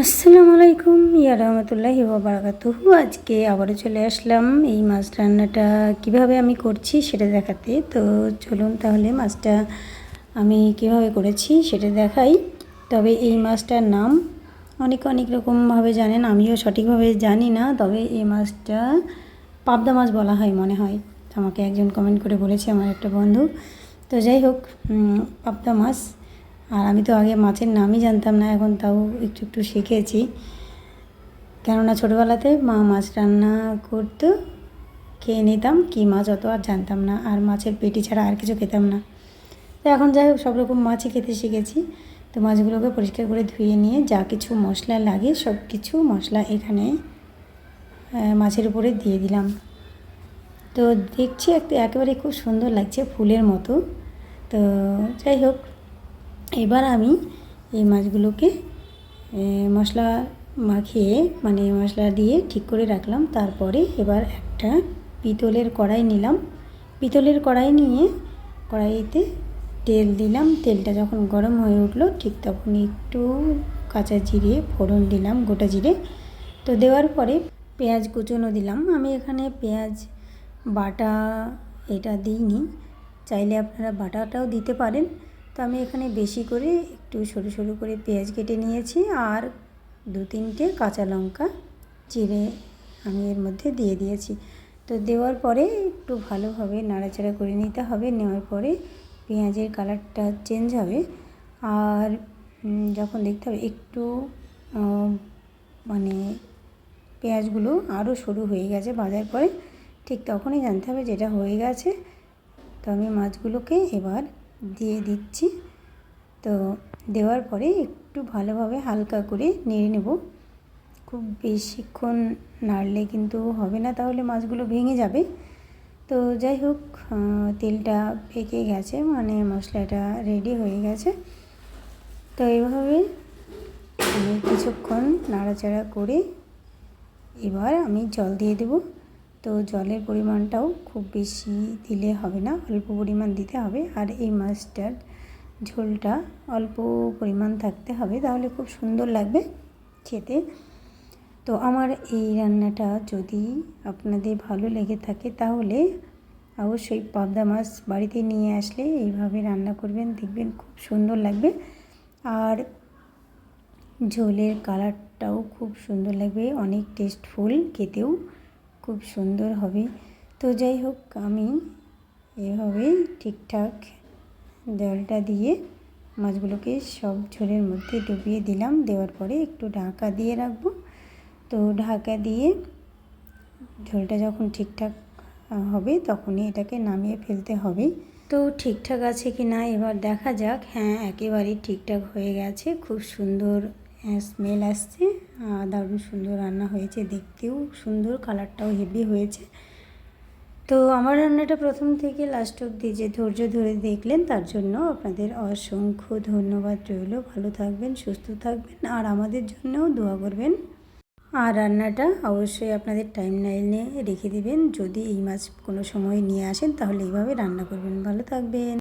আসসালামু আলাইকুম ইয়া রাহমাতুল্লাহি ওয়া বারাকাতুহু। আজকে আবারও চলে আসলাম এই মাছ রান্নাটা কিভাবে আমি করছি সেটা দেখাতে। তো চলুন তাহলে মাছটা আমি কিভাবে করেছি সেটা দেখাই। তবে এই মাছটার নাম অনেক রকমভাবে জানেন, আমিও সঠিকভাবে জানি না। তবে এই মাছটা পাবদা মাছ বলা হয় মনে হয়, আমাকে একজন কমেন্ট করে বলেছে আমার একটা বন্ধু। তো যাই হোক, পাবদা মাছ। আর আমি তো আগে মাছের নামই জানতাম না, এখন তাও একটু শিখেছি। কেননা ছোটোবেলাতে মা মাছ রান্না করতো, খেয়ে নিতাম। কী মাছ অত আর জানতাম না, আর মাছের পেটি ছাড়া আর কিছু খেতাম না। তো এখন যাই হোক, সব রকম মাছই খেতে শিখেছি। তো মাছগুলোকে পরিষ্কার করে ধুয়ে নিয়ে যা কিছু মশলা লাগে সব কিছু মশলা এখানে মাছের উপরে দিয়ে দিলাম। তো দেখছি একেবারে খুব সুন্দর লাগছে, ফুলের মতো। তো যাই হোক, এবার আমি এই মাছগুলোকে মশলা মাখিয়ে মশলা দিয়ে ঠিক করে রাখলাম। তারপরে এবার একটা পিতলের কড়াই নিলাম। পিতলের কড়াই নিয়ে কড়াইতে তেল দিলাম। তেলটা যখন গরম হয়ে উঠলো ঠিক তখন একটু কাঁচা জিরে ফোড়ন দিলাম, গোটা জিরে। তো দেওয়ার পরে পেঁয়াজ কুচনো দিলাম। আমি এখানে পেঁয়াজ বাটা এটা দিইনি, চাইলে আপনারা বাটাটাও দিতে পারেন। তো আমি এখানে বেশি করে একটু সরু সরু করে পেঁয়াজ কেটে নিয়েছি, আর 2-3টে কাঁচা লঙ্কা চিড়ে আমি এর মধ্যে দিয়ে দিয়েছি। তো দেওয়ার পরে একটু ভালোভাবে নাড়াচাড়া করে নিতে হবে। নেওয়ার পরে পেঁয়াজের কালারটা চেঞ্জ হবে, আর যখন দেখতে হবে একটু পেঁয়াজগুলো আরও সরু হয়ে গেছে ভাজার পরে, ঠিক তখনই জানতে হবে যেটা হয়ে গেছে। তো আমি মাছগুলোকে এবার দিয়ে দিচ্ছি। তো দেওয়ার পরে একটু ভালোভাবে হালকা করে নেড়ে নেব। খুব বেশিক্ষণ নাড়লে কিন্তু হবে না, তাহলে মাছগুলো ভেঙে যাবে। তো যাই হোক, তেলটা পেকে গেছে, মশলাটা রেডি হয়ে গেছে। তো এইভাবে আমি কিছুক্ষণ নাড়াচাড়া করে এবার আমি জল দিয়ে দেব। তো জলের পরিমাণটাও খুব বেশি দিলে হবে না, অল্প পরিমাণ দিতে হবে। আর এই মাছটার ঝোলটা অল্প পরিমাণ থাকতে হবে, তাহলে খুব সুন্দর লাগবে খেতে। তো আমার এই রান্নাটা যদি আপনাদের ভালো লেগে থাকে তাহলে অবশ্যই পাবদা মাছ বাড়িতে নিয়ে আসলে এইভাবে রান্না করবেন, দেখবেন খুব সুন্দর লাগবে। আর ঝোলের কালারটাও খুব সুন্দর লাগবে, অনেক টেস্টফুল, খেতেও খুব সুন্দর হবে। তো যাই হোক, আমি এভাবেই ঠিকঠাক জলটা দিয়ে মাছগুলোকে সব ঝোলের মধ্যে ডুবিয়ে দিলাম। দেওয়ার পরে একটু ঢাকা দিয়ে রাখবো। তো ঢাকা দিয়ে ঝোলটা যখন ঠিকঠাক হবে তখনই এটাকে নামিয়ে ফেলতে হবে। তো ঠিকঠাক আছে কি না এবার দেখা যাক। হ্যাঁ, একেবারেই ঠিকঠাক হয়ে গেছে, খুব সুন্দর স্মেল আসছে, দারুণ সুন্দর রান্না হয়েছে, দেখতেও সুন্দর, কালারটাও হেভি হয়েছে। তো আমার রান্নাটা প্রথম থেকে লাস্ট অবধি যে ধৈর্য ধরে দেখলেন তার জন্য আপনাদের অসংখ্য ধন্যবাদ রইল। ভালো থাকবেন, সুস্থ থাকবেন, আর আমাদের জন্যও দোয়া করবেন। আর রান্নাটা অবশ্যই আপনাদের টাইমলাইনে রেখে দেবেন। যদি এই মাছ কোনো সময় নিয়ে আসেন তাহলে এইভাবে রান্না করবেন। ভালো থাকবেন।